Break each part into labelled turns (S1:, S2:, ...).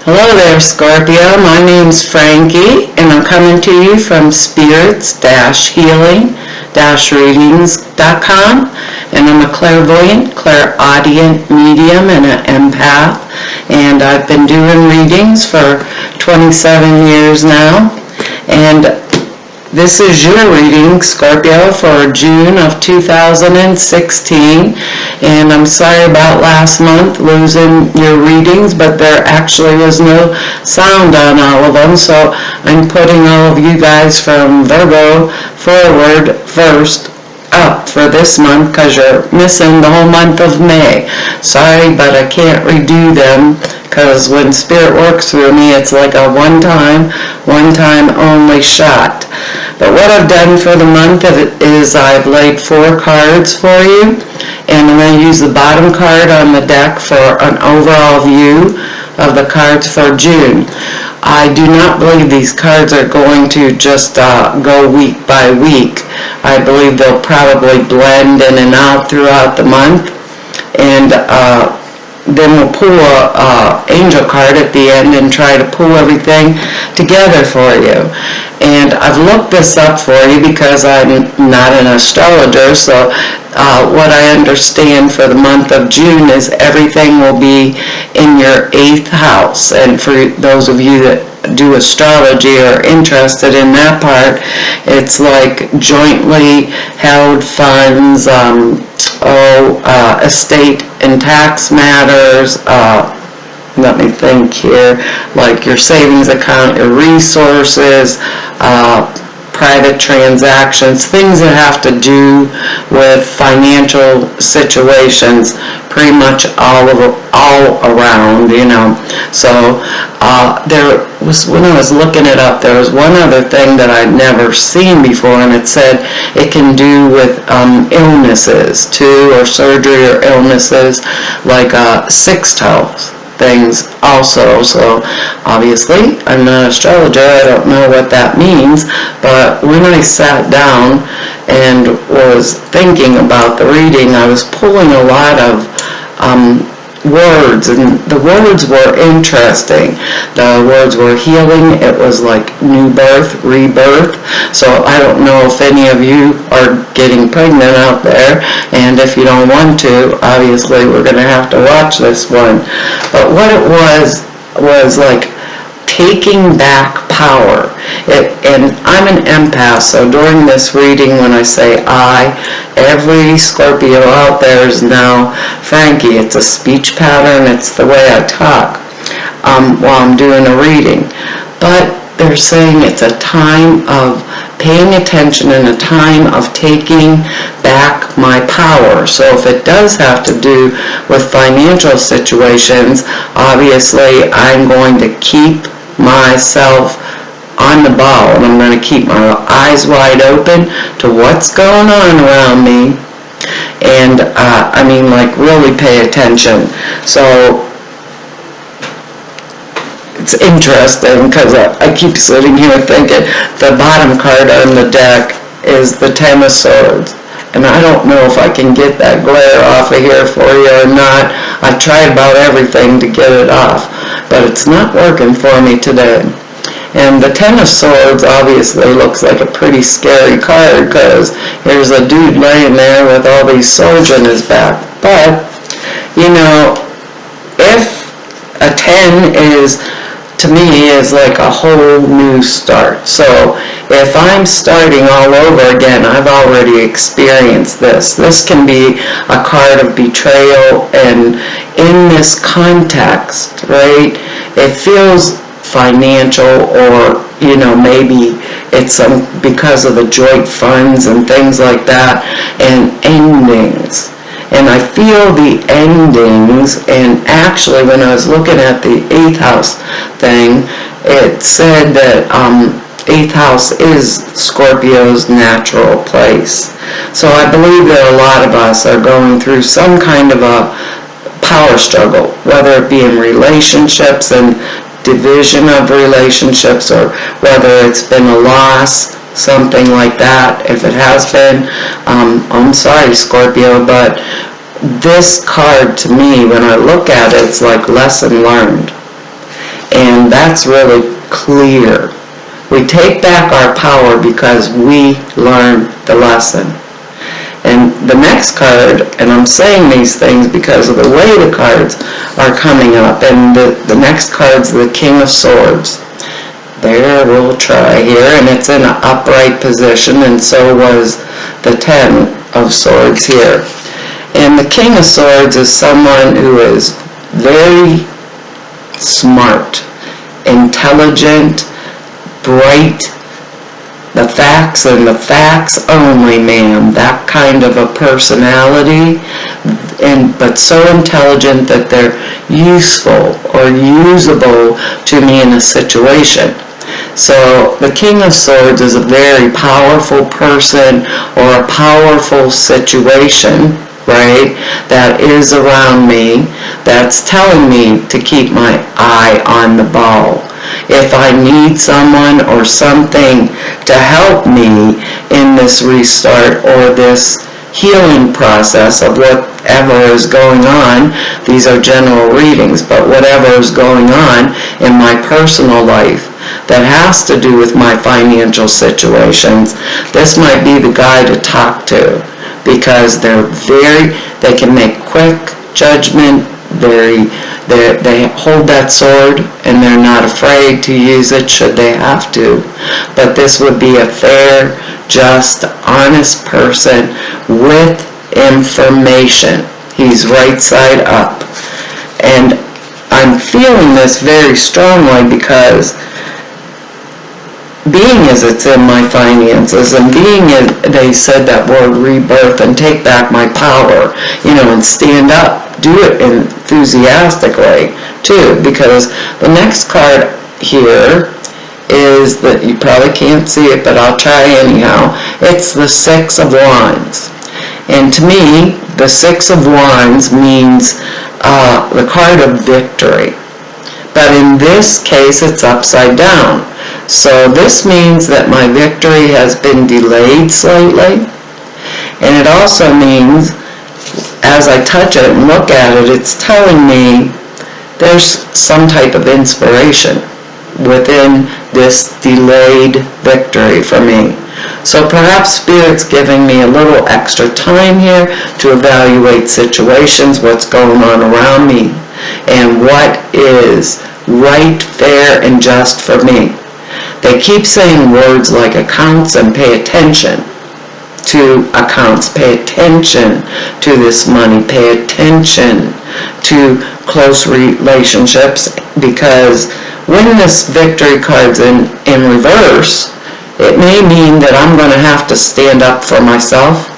S1: Hello there, Scorpio. My name's Frankie, and I'm coming to you from spirits-healing-readings.com, and I'm a clairvoyant, clairaudient medium, and an empath, and I've been doing readings for 27 years now, and this is your reading, Scorpio, for June of 2016, and I'm sorry about last month losing your readings, but there actually was no sound on all of them, so I'm putting all of you guys from Virgo forward first up for this month because you're missing the whole month of May. Sorry, but I can't redo them because when Spirit works through me, it's like a one-time only shot. But what I've done for the month is I've laid 4 cards for you, and I'm going to use the bottom card on the deck for an overall view of the cards for June. I do not believe these cards are going to just go week by week. I believe they'll probably blend in and out throughout the month, and then we'll pull a angel card at the end and try to pull everything together for you. And I've looked this up for you because I'm not an astrologer, so what I understand for the month of June is everything will be in your 8th house. And for those of you that do astrology or are interested in that part, it's like jointly held funds, estate and tax matters, let me think here, like your savings account, your resources, private transactions, things that have to do with financial situations, pretty much all around, you know. So there was, when I was looking it up, there was one other thing that I'd never seen before, and it said it can do with illnesses too, or surgery or illnesses, like 6th house things also. So obviously I'm not an astrologer, I don't know what that means, but when I sat down and was thinking about the reading, I was pulling a lot of words, and the words were interesting. The words were healing, it was like new birth, rebirth. So I don't know if any of you are getting pregnant out there, and if you don't want to, obviously we're going to have to watch this one. But what it was like taking back power. And I'm an empath, so during this reading, when I say I, every Scorpio out there is now Frankie. It's a speech pattern, it's the way I talk while I'm doing a reading. But they're saying it's a time of paying attention and a time of taking back my power. So if it does have to do with financial situations, obviously I'm going to keep myself on the ball, and I'm going to keep my eyes wide open to what's going on around me, and I mean, like, really pay attention. So it's interesting because I keep sitting here thinking the bottom card on the deck is the 10 of Swords, and I don't know if I can get that glare off of here for you or not. I've tried about everything to get it off, but it's not working for me today. And the 10 of Swords obviously looks like a pretty scary card because here's a dude laying there with all these swords in his back. But, you know, if a 10 is, to me, is like a whole new start. So if I'm starting all over again, I've already experienced this. This can be a card of betrayal, and in this context, right, it feels financial, or, you know, maybe it's because of the joint funds and things like that, and endings. And I feel the endings, and actually when I was looking at the 8th house thing, it said that 8th house is Scorpio's natural place. So I believe that a lot of us are going through some kind of a power struggle, whether it be in relationships and division of relationships, or whether it's been a loss, something like that. If it has been, I'm sorry, Scorpio, but this card, to me, when I look at it, it's like lesson learned. And that's really clear. We take back our power because we learn the lesson. And the next card, and I'm saying these things because of the way the cards are coming up, and the next card's the King of Swords. There, we'll try here, and it's in an upright position, and so was the Ten of Swords here. And the King of Swords is someone who is very smart, intelligent, bright, the facts and the facts only, ma'am. That kind of a personality, but so intelligent that they're useful or usable to me in a situation. So the King of Swords is a very powerful person or a powerful situation, right, that is around me, that's telling me to keep my eye on the ball. If I need someone or something to help me in this restart or this healing process of whatever is going on, these are general readings, but whatever is going on in my personal life that has to do with my financial situations, this might be the guy to talk to, because they can make quick judgment, they hold that sword and they're not afraid to use it should they have to. But this would be a fair, just, honest person with information. He's right side up. And I'm feeling this very strongly because being as it's in my finances, and being as they said that word rebirth and take back my power, and stand up, do it enthusiastically too, because the next card here is that you probably can't see it, but I'll try anyhow. It's the Six of Wands. And to me, the Six of Wands means the card of victory. But in this case, it's upside down. So this means that my victory has been delayed slightly. And it also means, as I touch it and look at it, it's telling me there's some type of inspiration within this delayed victory for me. So perhaps Spirit's giving me a little extra time here to evaluate situations, what's going on around me, and what is right, fair, and just for me. They keep saying words like accounts and pay attention to accounts, pay attention to this money, pay attention to close relationships, because when this victory card's in reverse, it may mean that I'm going to have to stand up for myself,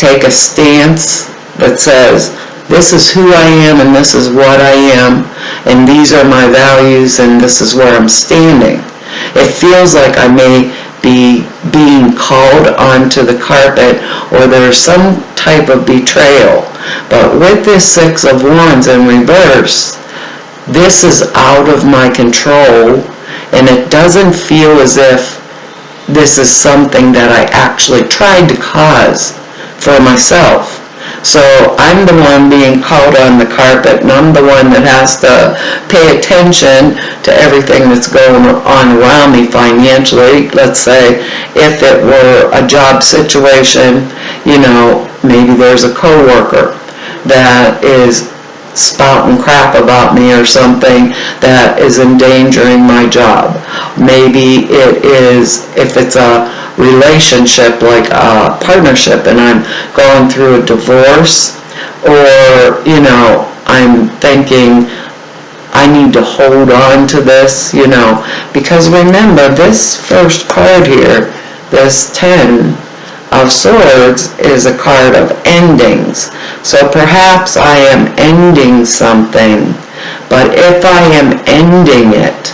S1: take a stance that says, this is who I am and this is what I am, and these are my values and this is where I'm standing. It feels like I may be being called onto the carpet, or there's some type of betrayal. But with this Six of Wands in reverse, this is out of my control, and it doesn't feel as if this is something that I actually tried to cause for myself. So I'm the one being called on the carpet, and I'm the one that has to pay attention to everything that's going on around me financially. Let's say if it were a job situation, maybe there's a coworker that is spouting crap about me or something that is endangering my job. Maybe it is, if it's a relationship like a partnership and I'm going through a divorce, or I'm thinking I need to hold on to this, because remember, this first card here, this 10 of Swords, is a card of endings. So perhaps I am ending something, but if I am ending it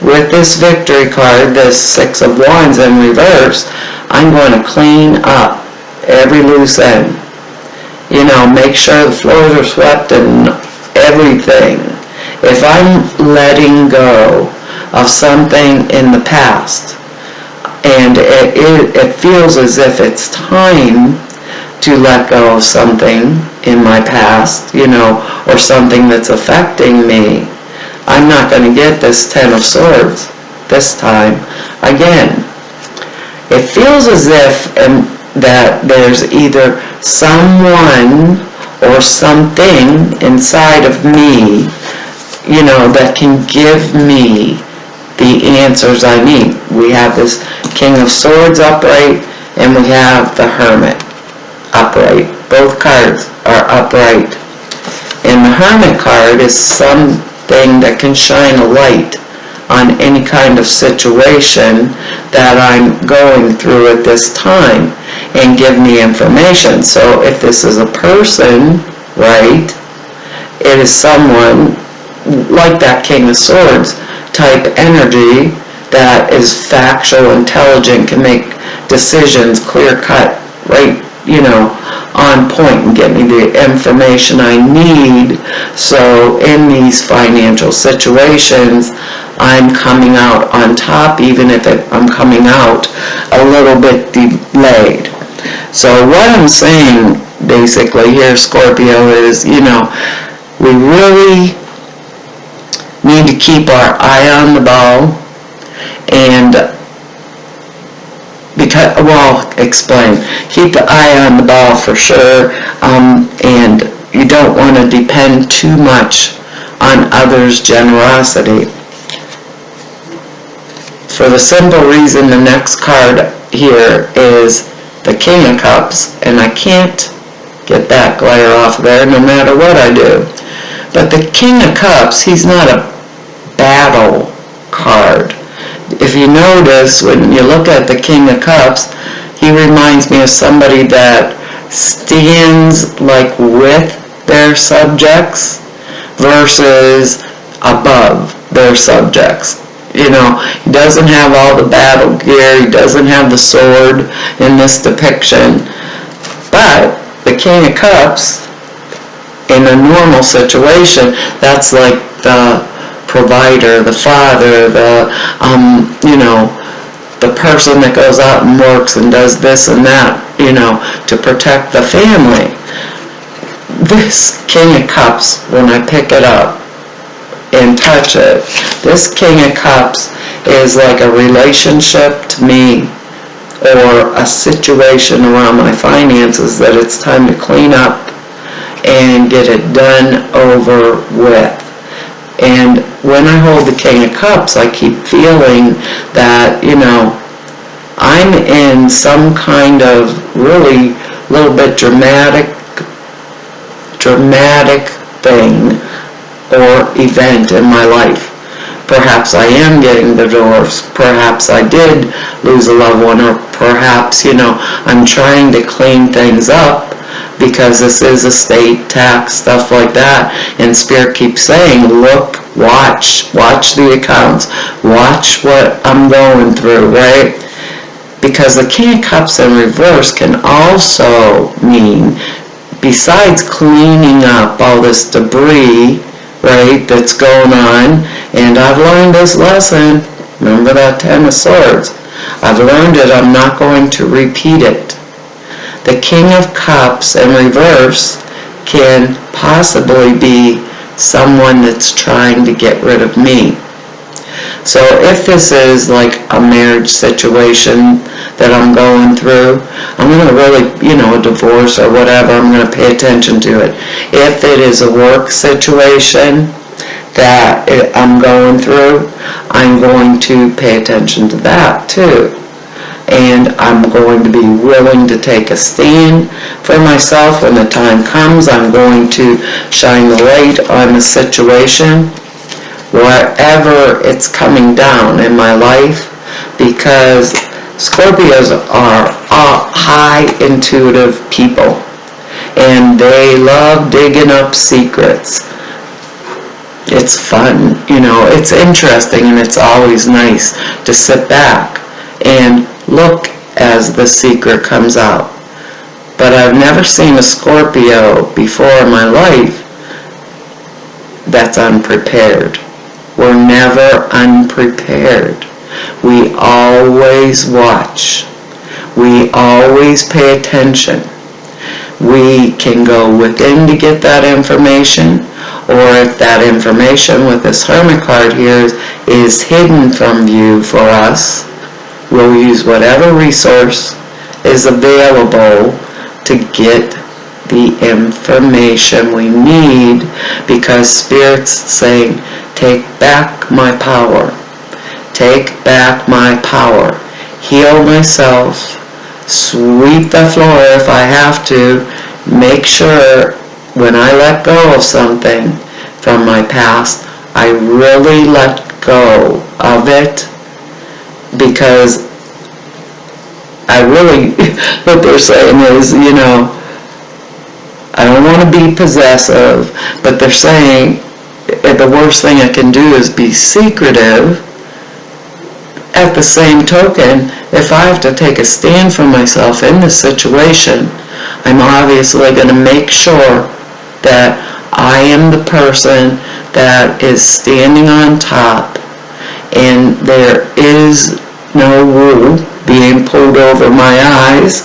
S1: with this victory card, this Six of Wands in reverse, I'm going to clean up every loose end. Make sure the floors are swept and everything. If I'm letting go of something in the past, and it feels as if it's time to let go of something in my past, or something that's affecting me, I'm not going to get this Ten of Swords this time again. It feels as if that there's either someone or something inside of me, that can give me the answers I need. We have this King of Swords upright, and we have the Hermit upright. Both cards are upright. And the Hermit card is something that can shine a light on any kind of situation that I'm going through at this time and give me information. So if this is a person, right, it is someone like that King of Swords type energy that is factual, intelligent, can make decisions clear cut, right, on point, and get me the information I need. So in these financial situations, I'm coming out on top, even if I'm coming out a little bit delayed. So what I'm saying basically here, Scorpio, is, we really need to keep our eye on the ball, and keep the eye on the ball for sure, and you don't want to depend too much on others' generosity. For the simple reason, the next card here is the King of Cups, and I can't get that glare off there no matter what I do. But the King of Cups, he's not a battle card. If you notice, when you look at the King of Cups, he reminds me of somebody that stands like with their subjects versus above their subjects. He doesn't have all the battle gear, he doesn't have the sword in this depiction, but the King of Cups, in a normal situation, that's like the provider, the father, the person that goes out and works and does this and that, to protect the family. This King of Cups, when I pick it up and touch it, this King of Cups is like a relationship to me, or a situation around my finances that it's time to clean up and get it done over with. And when I hold the King of Cups, I keep feeling that, I'm in some kind of really little bit dramatic thing or event in my life. Perhaps I am getting divorced, perhaps I did lose a loved one, or perhaps, I'm trying to clean things up because this is estate tax, stuff like that, and Spirit keeps saying, look, watch the accounts, watch what I'm going through, right? Because the King of Cups in reverse can also mean, besides cleaning up all this debris, right, that's going on, and I've learned this lesson, remember that Ten of Swords, I've learned it, I'm not going to repeat it. The King of Cups in reverse can possibly be someone that's trying to get rid of me. So if this is like a marriage situation that I'm going through, I'm going to really, a divorce or whatever, I'm going to pay attention to it. If it is a work situation that I'm going through, I'm going to pay attention to that too. And I'm going to be willing to take a stand for myself when the time comes. I'm going to shine the light on the situation wherever it's coming down in my life, because Scorpios are high intuitive people, and they love digging up secrets. It's fun, it's interesting, and it's always nice to sit back and look as the secret comes out. But I've never seen a Scorpio before in my life that's unprepared. We're never unprepared. We always watch. We always pay attention. We can go within to get that information, or if that information with this Hermit card here is hidden from view for us, we'll use whatever resource is available to get the information we need, because Spirit's saying, take back my power. Take back my power. Heal myself. Sweep the floor if I have to. Make sure when I let go of something from my past, I really let go of it, because I really, what they're saying is, I don't want to be possessive, but they're saying the worst thing I can do is be secretive. At the same token, if I have to take a stand for myself in this situation, I'm obviously going to make sure that I am the person that is standing on top, and there is no wool being pulled over my eyes,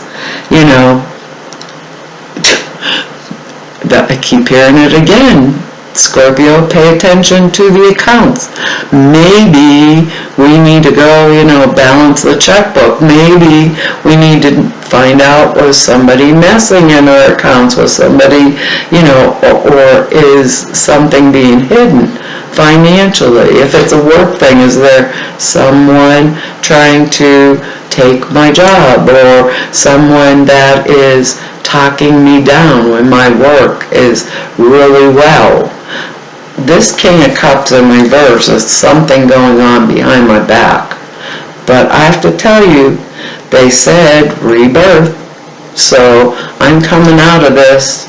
S1: that I keep hearing it again. Scorpio, pay attention to the accounts. Maybe we need to go, balance the checkbook. Maybe we need to find out, was somebody messing in our accounts? Was somebody, or is something being hidden financially? If it's a work thing, is there someone trying to take my job, or someone that is talking me down when my work is really well? This King of Cups in reverse is something going on behind my back. But I have to tell you, they said rebirth. So I'm coming out of this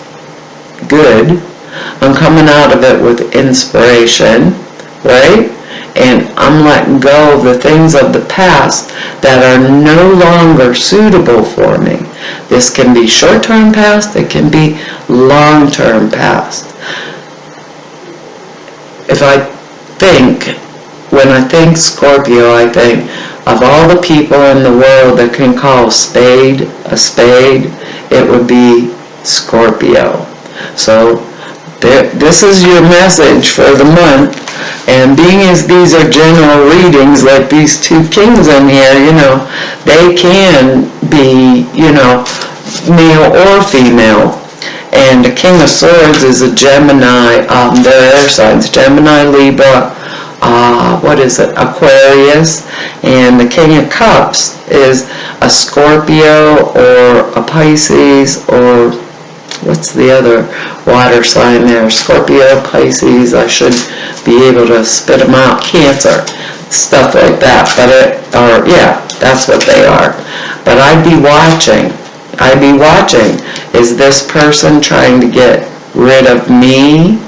S1: good. I'm coming out of it with inspiration, right? And I'm letting go of the things of the past that are no longer suitable for me. This can be short-term past, it can be long-term past. When I think Scorpio, I think of all the people in the world that can call a spade, it would be Scorpio. So this is your message for the month. And being as these are general readings, like these two kings in here, they can be, male or female. And the King of Swords is a Gemini, their air signs, Gemini, Libra, Aquarius. And the King of Cups is a Scorpio or a Pisces, or what's the other water sign there? Scorpio, Pisces, I should be able to spit them out. Cancer, stuff like that. That's what they are. But I'd be watching. Is this person trying to get rid of me?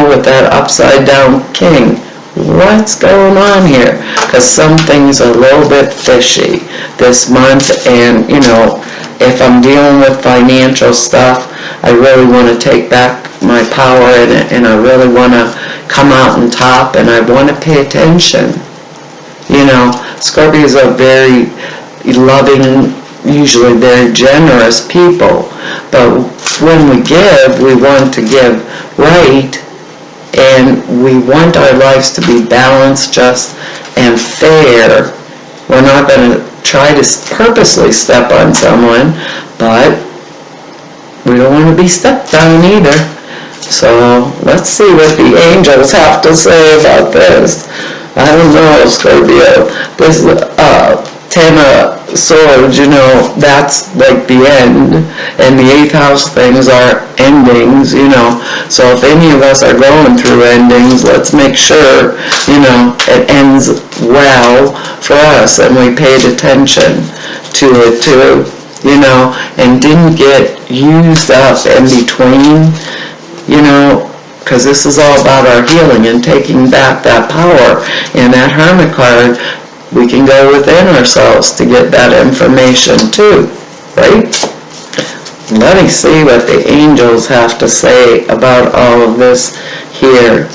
S1: With that upside down king. What's going on here? Because something's a little bit fishy this month, and if I'm dealing with financial stuff, I really want to take back my power in it, and I really want to come out on top, and I want to pay attention. Scorpios are very loving, usually very generous people, but when we give, we want to give right, and we want our lives to be balanced, just, and fair. We're not going to try to purposely step on someone, but we don't want to be stepped on either. So let's see what the angels have to say about this. I don't know, Scorpio. This 10 of Swords, that's like the end, and the 8th house things are endings, so if any of us are going through endings, let's make sure, it ends well for us, and we paid attention to it too, and didn't get used up in between, because this is all about our healing and taking back that power. And that Hermit card, we can go within ourselves to get that information too, right? Let me see what the angels have to say about all of this here.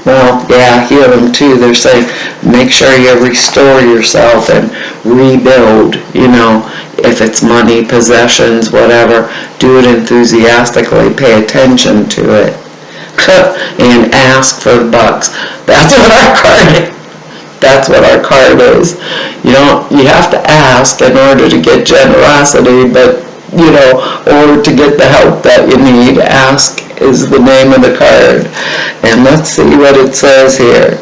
S1: Well, yeah, healing too. They're saying make sure you restore yourself and rebuild, if it's money, possessions, whatever, do it enthusiastically, pay attention to it, and ask for the bucks. That's what our card is. You have to ask in order to get generosity, but or to get the help that you need. Ask is the name of the card. And let's see what it says here.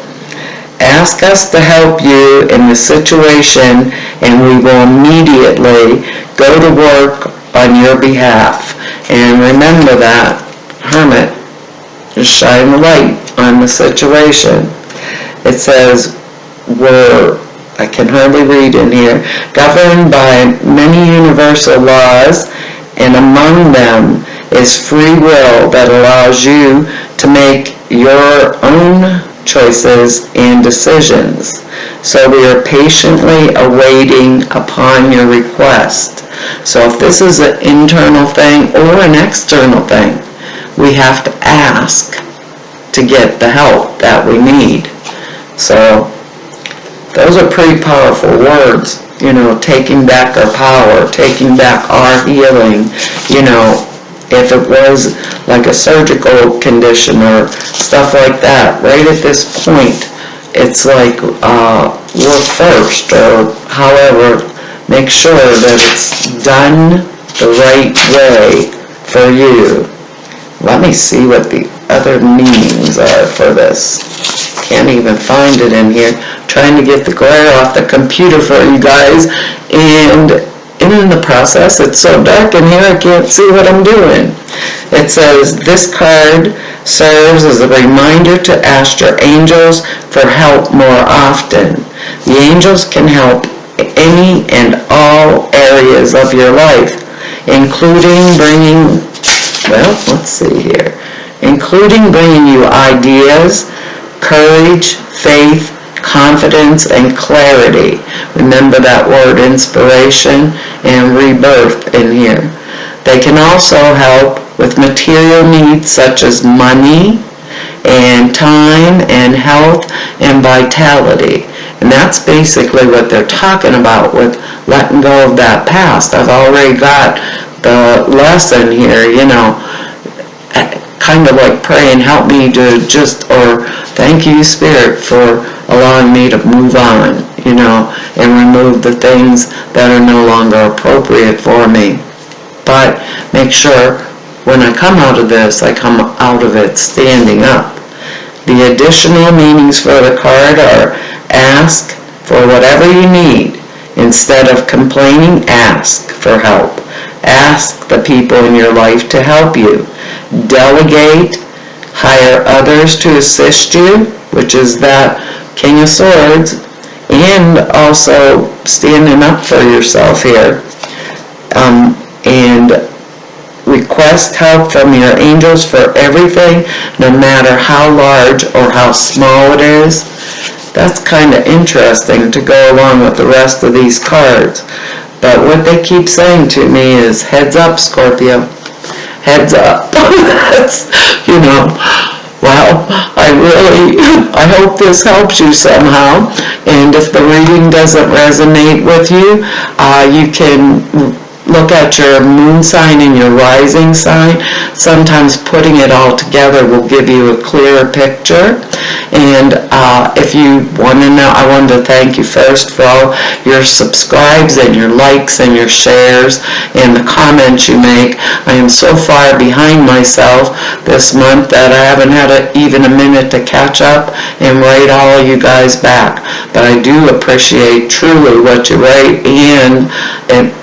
S1: Ask us to help you in the situation, and we will immediately go to work on your behalf. And remember that, Hermit, just shine the light on the situation. It says, I can hardly read in here, governed by many universal laws, and among them is free will that allows you to make your own choices and decisions. So we are patiently awaiting upon your request. So if this is an internal thing or an external thing, we have to ask to get the help that we need. So those are pretty powerful words, taking back our power, taking back our healing. If it was like a surgical condition or stuff like that, right at this point, it's like we're first, or however, make sure that it's done the right way for you. Let me see what the other meanings are for this. Can't even find it in here. Trying to get the glare off the computer for you guys, and in the process it's so dark in here I can't see what I'm doing. It says this card serves as a reminder to ask your angels for help more often. The angels can help any and all areas of your life, including bringing you ideas, courage, faith, confidence, and clarity. Remember that word inspiration and rebirth in here. They can also help with material needs such as money and time and health and vitality. And that's basically what they're talking about with letting go of that past. I've already got the lesson here, kind of like praying, help me to or thank you, Spirit, for allowing me to move on, and remove the things that are no longer appropriate for me. But make sure when I come out of this, I come out of it standing up. The additional meanings for the card are ask for whatever you need. Instead of complaining, ask for help. Ask the people in your life to help you. Delegate, hire others to assist you, which is that King of Swords, and also standing up for yourself here. And request help from your angels for everything, no matter how large or how small it is. That's kind of interesting to go along with the rest of these cards. But what they keep saying to me is, heads up, Scorpio. Heads up. That's, well, I hope this helps you somehow. And if the reading doesn't resonate with you, you can look at your moon sign and your rising sign. Sometimes putting it all together will give you a clearer picture. And if you want to know, I wanted to thank you first for all your subscribes and your likes and your shares and the comments you make. I am so far behind myself this month that I haven't had even a minute to catch up and write all of you guys back. But I do appreciate truly what you write, and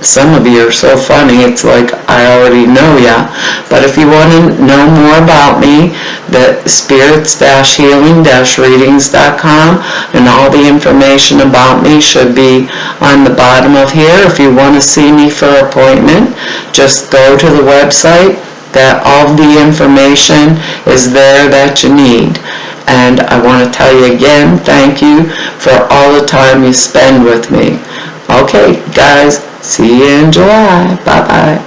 S1: some of you are so funny, it's like I already know ya. But if you want to know more about me, the spirits-healing-readings.com, and all the information about me should be on the bottom of here. If you want to see me for an appointment, just go to the website. That all the information is there that you need. And I want to tell you again, thank you for all the time you spend with me. Okay, guys, see you in July. Bye-bye.